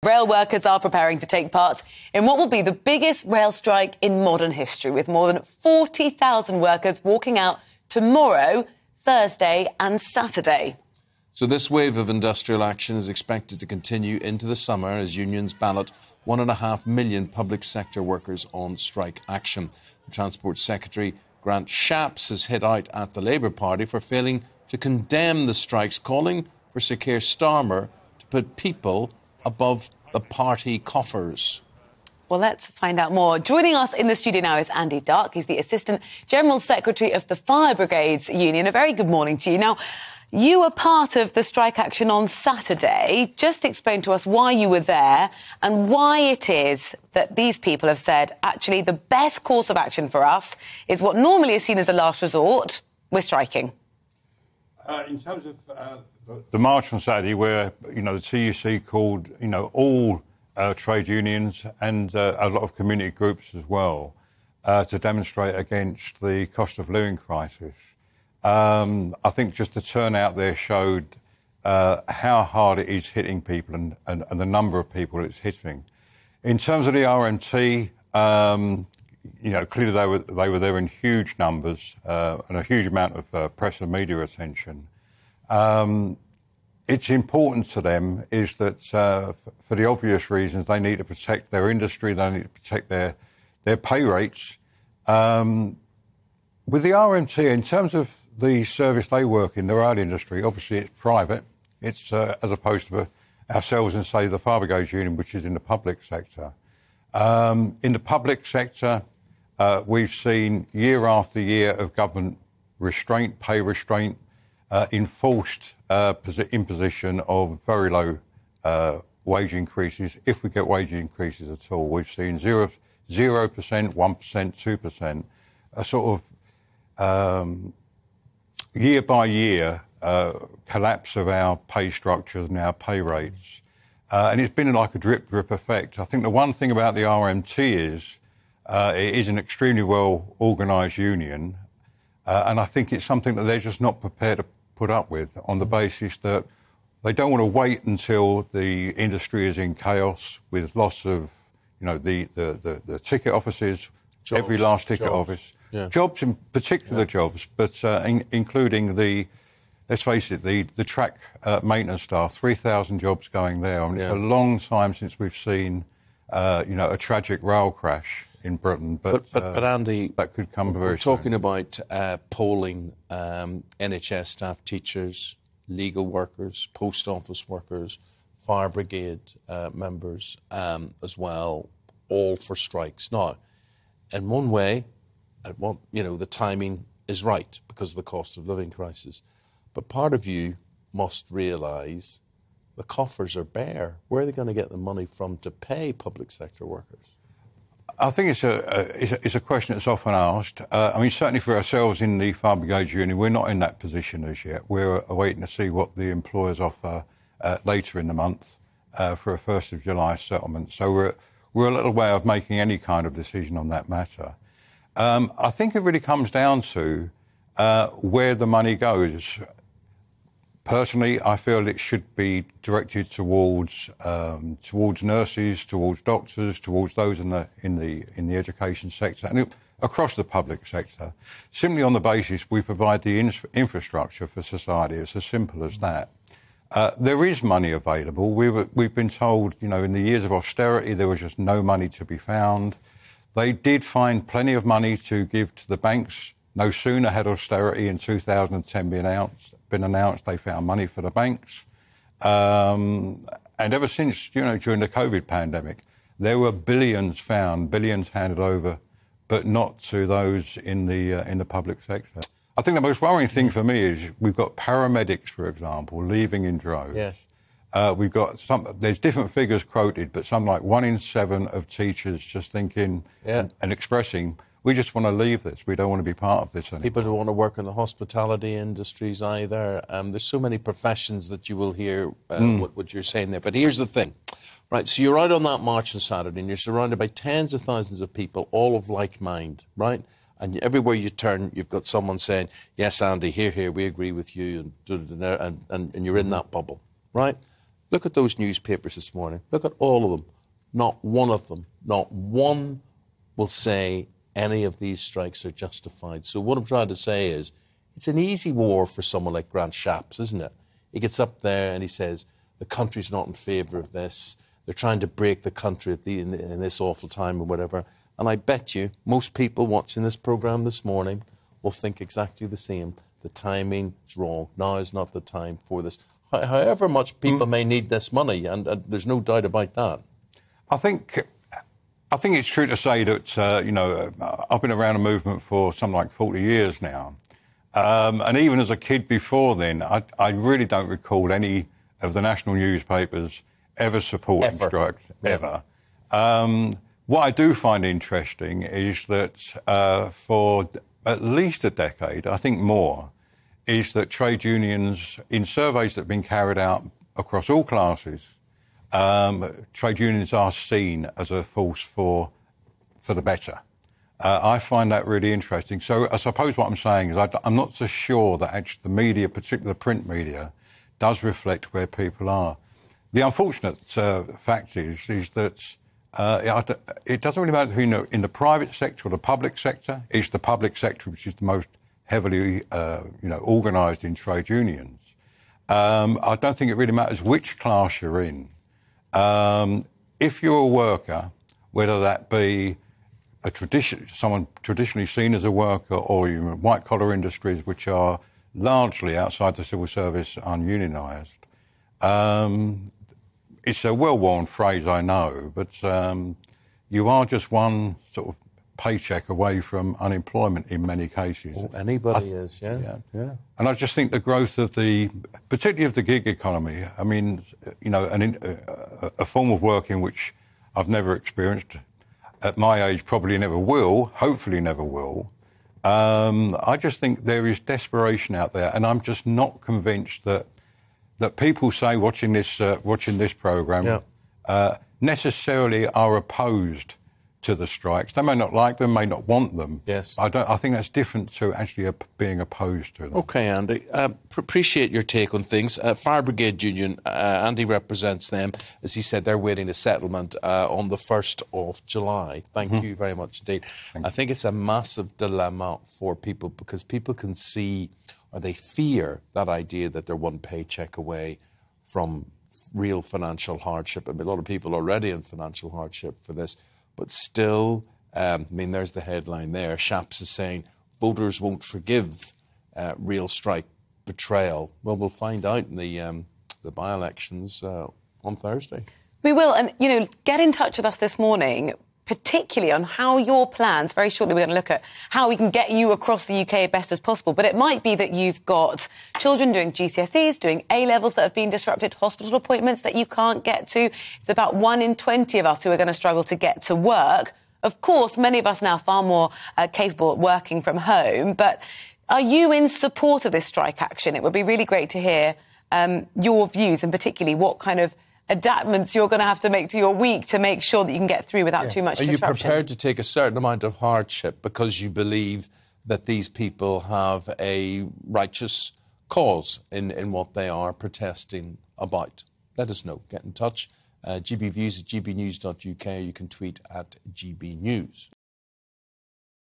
Rail workers are preparing to take part in what will be the biggest rail strike in modern history, with more than 40,000 workers walking out tomorrow, Thursday and Saturday. So this wave of industrial action is expected to continue into the summer as unions ballot 1.5 million public sector workers on strike action. The Transport Secretary, Grant Shapps, has hit out at the Labour Party for failing to condemn the strikes, calling for Sir Keir Starmer to put people above the party coffers. Well, let's find out more. Joining us in the studio now is Andy Dark. He's the Assistant General Secretary of the Fire Brigades Union. A very good morning to you. Now, you were part of the strike action on Saturday. Just explain to us why you were there and why it is that these people have said, actually, the best course of action for us is what normally is seen as a last resort. We're striking. In terms of the march on Saturday, where, the TUC called, all trade unions and a lot of community groups as well to demonstrate against the cost of living crisis. I think just the turnout there showed how hard it is hitting people and the number of people it's hitting. In terms of the RMT, clearly they were there in huge numbers and a huge amount of press and media attention. It's important to them is that, for the obvious reasons, they need to protect their industry, they need to protect their pay rates. With the RMT, in terms of the service they work in, the rail industry, obviously it's private. It's as opposed to ourselves and, say, the Fire Brigades Union, which is in the public sector. In the public sector, we've seen year after year of government restraint, pay restraint, enforced imposition of very low wage increases, if we get wage increases at all. We've seen 0%, 1%, 2%, a sort of year by year collapse of our pay structures and our pay rates. And it's been like a drip effect. I think the one thing about the RMT is it is an extremely well organised union, and I think it's something that they're just not prepared to put up with, on the basis that they don't want to wait until the industry is in chaos with loss of, the ticket offices, jobs, every last ticket office. Yeah. Jobs, in particular jobs, but including let's face it, the track maintenance staff, 3,000 jobs going there. I mean, it's a long time since we've seen, a tragic rail crash in Britain. But Andy, that could come very soon. We're talking about polling NHS staff, teachers, legal workers, post office workers, fire brigade members as well, all for strikes. Now, in one way, the timing is right because of the cost of living crisis. But part of you must realise the coffers are bare. Where are they going to get the money from to pay public sector workers? I think it's a question that's often asked. Certainly for ourselves in the Fire Brigades Union, we're not in that position as yet. We're waiting to see what the employers offer later in the month for a 1st of July settlement. So we're a little way of making any kind of decision on that matter. I think it really comes down to where the money goes. Personally, I feel it should be directed towards nurses, towards doctors, towards those in the education sector and across the public sector. Simply on the basis we provide the infrastructure for society. It's as simple as that. There is money available. We've been told, in the years of austerity, there was just no money to be found. They did find plenty of money to give to the banks. No sooner had austerity in 2010 been announced, they found money for the banks. And ever since, during the COVID pandemic, there were billions found, billions handed over, but not to those in the public sector. I think the most worrying thing for me is we've got paramedics, for example, leaving in droves. Yes. We've got there's different figures quoted, but something like 1 in 7 of teachers just thinking and expressing, we just want to leave this. We don't want to be part of this anymore. People don't want to work in the hospitality industries either. There's so many professions that you will hear what you're saying there. But here's the thing. Right, so you're out on that march on Saturday and you're surrounded by tens of thousands of people, all of like mind, right? And everywhere you turn, you've got someone saying, yes, Andy, here, we agree with you, and you're in that bubble, right? Look at those newspapers this morning. Look at all of them. Not one of them, not one will say any of these strikes are justified. So what I'm trying to say is it's an easy war for someone like Grant Shapps, isn't it? He gets up there and he says the country's not in favour of this. They're trying to break the country in this awful time or whatever. And I bet you most people watching this programme this morning will think exactly the same. The timing is wrong. Now is not the time for this. However much people may need this money, and there's no doubt about that. I think it's true to say that, I've been around a movement for something like 40 years now. And even as a kid before then, I really don't recall any of the national newspapers ever supporting strikes, ever. What I do find interesting is that for at least a decade, I think more, is that trade unions, in surveys that have been carried out across all classes, trade unions are seen as a force for the better. I find that really interesting. So I suppose what I'm saying is I'm not so sure that actually the media, particularly the print media, does reflect where people are. The unfortunate fact is that it doesn't really matter who in the private sector or the public sector. It's the public sector which is the most heavily organised in trade unions. I don't think it really matters which class you're in. If you're a worker, whether that be someone traditionally seen as a worker, or you're in white-collar industries which are largely outside the civil service ununionised, it's a well-worn phrase, I know, but you are just one sort of paycheck away from unemployment in many cases. Well, anybody is, yeah. And I just think the growth of particularly of the gig economy, I mean, a form of working which I've never experienced, at my age probably never will, hopefully never will. I just think there is desperation out there, and I'm just not convinced that people say watching this programme necessarily are opposed to the strikes. They may not like them, may not want them. Yes. I think that's different to actually being opposed to them. OK, Andy. Appreciate your take on things. Fire Brigades Union, Andy represents them. As he said, they're waiting a settlement on the 1st of July. Thank you very much indeed. I think it's a massive dilemma for people because people can see or they fear that idea that they're one paycheck away from real financial hardship. I mean, a lot of people are already in financial hardship for this. But still, there's the headline there. Shapps is saying voters won't forgive real strike betrayal. Well, we'll find out in the by-elections on Thursday. We will. And, get in touch with us this morning, particularly on how your plans, very shortly we're going to look at how we can get you across the UK best as possible. But it might be that you've got children doing GCSEs, doing A-levels that have been disrupted, hospital appointments that you can't get to. It's about 1 in 20 of us who are going to struggle to get to work. Of course, many of us now far more capable of working from home. But are you in support of this strike action? It would be really great to hear your views, and particularly what kind of adaptations you're going to have to make to your week to make sure that you can get through without too much disruption. Are you prepared to take a certain amount of hardship because you believe that these people have a righteous cause in what they are protesting about? Let us know. Get in touch. GBViews at gbnews.uk. You can tweet at GBNews.